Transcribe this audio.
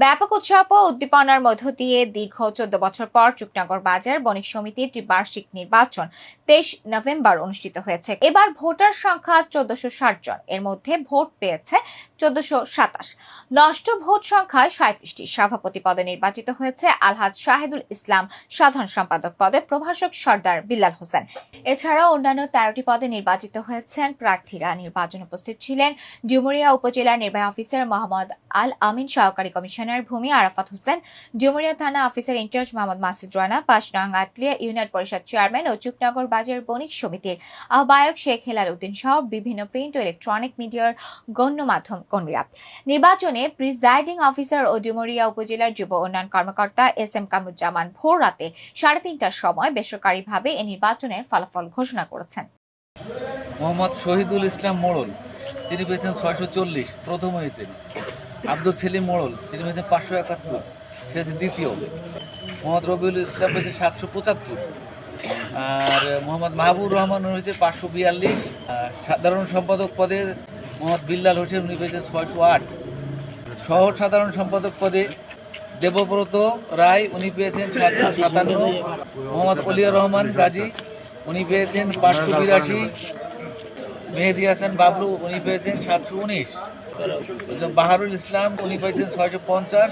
ব্যাপক উৎসাহ ও উদ্দীপনার মধ্য দিয়ে দীর্ঘ ১৪ বছর পর চুকনগর বাজার বণিক সমিতির বার্ষিক নির্বাচন ২৩ নভেম্বর অনুষ্ঠিত হয়েছে। এবার ভোটার সংখ্যা ১৪৬০ জন, এর মধ্যে ভোট পেয়েছে ১৪২৭। নষ্ট ভোট সংখ্যায় ৩৭টি। সভাপতি পদে নির্বাচিত হয়েছে আলহাজ শাহিদুল ইসলাম, সাধারণ সম্পাদক পদে প্রভাষক সর্দার বিল্লাল হোসেন। এছাড়াও অন্যান্য ১৩টি পদে নির্বাচিত হয়েছেন প্রার্থীরা। নির্বাচনে উপস্থিত ছিলেন ডুমুরিয়া উপজেলার নির্বাহী অফিসার মোহাম্মদ আল আমিন, সহকারী কমিশনার ভূমি আরাফাত হোসেন, ডুমুরিয়া থানা অফিসার ইনচার্জ মোহাম্মদ মাসুদ রানা, ৫ নং আটলিয়া ইউনিয়ন পরিষদ চেয়ারম্যান ও চুকনগর বাজার বণিক সমিতির আহ্বায়ক শেখ হেলাল উদ্দিন সহ বিভিন্ন প্রিন্ট ও ইলেকট্রনিক মিডিয়ার গণ্যমাধ্যম কর্মীরা। নির্বাচনে প্রিজাইডিং অফিসার ও ডুমুরিয়া উপজেলার যুব উন্নয়ন কর্মকর্তা এস এম কামরুজ্জামান ভোর রাতে ৩:৩০টার সময় বেসরকারিভাবে এই নির্বাচনের ফলাফল ঘোষণা করেছেন। মোহাম্মদ শহীদুল ইসলাম মোড়ল, তিনি পেয়েছেন ৬৪০, প্রথম হয়েছেন। আব্দুল সেলিম মোড়ল, তিনি পেয়েছেন ৫৭১, সে হচ্ছে দ্বিতীয়। মোহাম্মদ রবিউল ইসলাম পেয়েছে ৭৭৫। আর মোহাম্মদ মাহবুব রহমান হয়েছে ৫৪২। সাধারণ সম্পাদক পদে মোহাম্মদ বিল্লাল হোসেন, উনি পেয়েছেন ৬০৮। সহ সাধারণ সম্পাদক পদে দেবব্রত রায়, উনি পেয়েছেন ৭৫৭। মোহাম্মদ অলিয়া রহমান গাজী, উনি পেয়েছেন ৫৮২। মেহেদি হাসান বাবলু, উনি পেয়েছেন ৭১৯। বাহারুল ইসলাম, উনি পেয়েছেন ৬৫০।